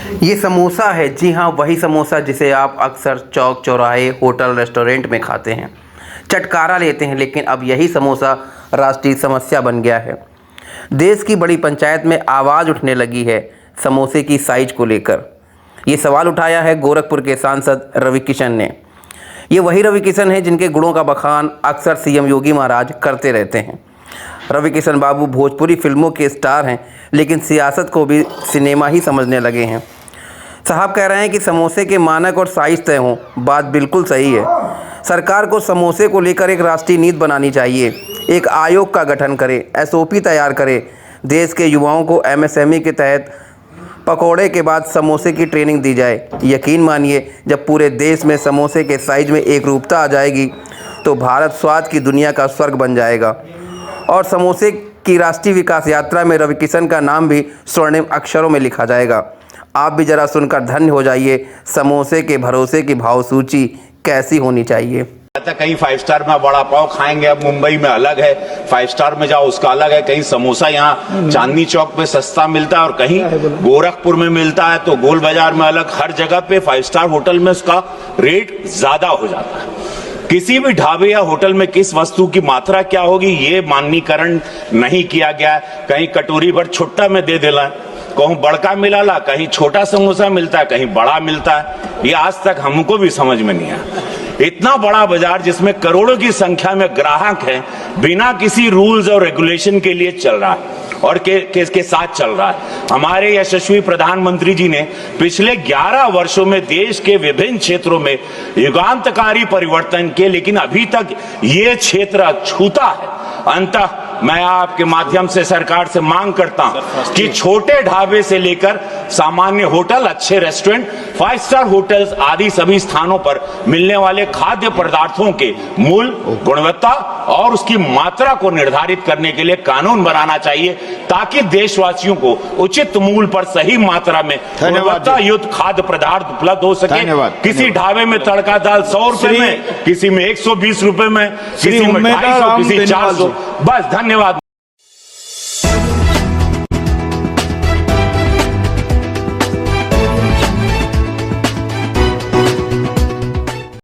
ये समोसा है, जी हाँ, वही समोसा जिसे आप अक्सर चौक चौराहे, होटल, रेस्टोरेंट में खाते हैं, चटकारा लेते हैं। लेकिन अब यही समोसा राष्ट्रीय समस्या बन गया है। देश की बड़ी पंचायत में आवाज़ उठने लगी है समोसे की साइज को लेकर। ये सवाल उठाया है गोरखपुर के सांसद रवि किशन ने। ये वही रवि किशन हैं जिनके गुणों का बखान अक्सर सीएम योगी महाराज करते रहते हैं। रवि किशन बाबू भोजपुरी फिल्मों के स्टार हैं, लेकिन सियासत को भी सिनेमा ही समझने लगे हैं। साहब कह रहे हैं कि समोसे के मानक और साइज तय हों। बात बिल्कुल सही है। सरकार को समोसे को लेकर एक राष्ट्रीय नीति बनानी चाहिए, एक आयोग का गठन करे, एसओपी तैयार करे। देश के युवाओं को एमएसएमई के तहत पकौड़े के बाद समोसे की ट्रेनिंग दी जाए। यकीन मानिए, जब पूरे देश में समोसे के साइज में एक रूपता आ जाएगी तो भारत स्वाद की दुनिया का स्वर्ग बन जाएगा। और समोसे की राष्ट्रीय विकास यात्रा में रवि किशन का नाम भी स्वर्णिम अक्षरों में लिखा जाएगा। आप भी जरा सुनकर धन्य हो जाइए। समोसे के भरोसे की भाव सूची कैसी होनी चाहिए। कहीं 5 स्टार में वड़ा पाव खाएंगे, अब मुंबई में अलग है, 5 स्टार में जाओ उसका अलग है। कहीं समोसा यहाँ चांदनी चौक पे सस्ता मिलता है और कहीं गोरखपुर में मिलता है तो गोल बाजार में अलग। हर जगह पे 5 स्टार होटल में उसका रेट ज्यादा हो जाता है। किसी भी ढाबे या होटल में किस वस्तु की मात्रा क्या होगी ये माननीकरण नहीं किया गया है। कहीं कटोरी भर छुट्टा में दे देला, कहूं बड़का मिला, कहीं छोटा समोसा मिलता है, कहीं बड़ा मिलता है। ये आज तक हमको भी समझ में नहीं आया। इतना बड़ा बाजार जिसमें करोड़ों की संख्या में ग्राहक हैं, बिना किसी रूल्स और रेगुलेशन के लिए चल रहा है और के साथ चल रहा है। हमारे यशस्वी प्रधानमंत्री जी ने पिछले 11 वर्षों में देश के विभिन्न क्षेत्रों में युगांतकारी परिवर्तन किए, लेकिन अभी तक ये क्षेत्र अछूता है। अंततः मैं आपके माध्यम से सरकार से मांग करता हूं कि छोटे ढाबे से लेकर सामान्य होटल, अच्छे रेस्टोरेंट, 5 स्टार होटल्स आदि सभी स्थानों पर मिलने वाले खाद्य पदार्थों के मूल्य, गुणवत्ता और उसकी मात्रा को निर्धारित करने के लिए कानून बनाना चाहिए, ताकि देशवासियों को उचित मूल्य पर सही मात्रा में गुणवत्ता युक्त खाद्य पदार्थ उपलब्ध हो सके। किसी ढाबे में तड़का दाल 100 रुपए में, किसी में 120 रुपए में, किसी में 250, किसी 400। बस, धन्यवाद।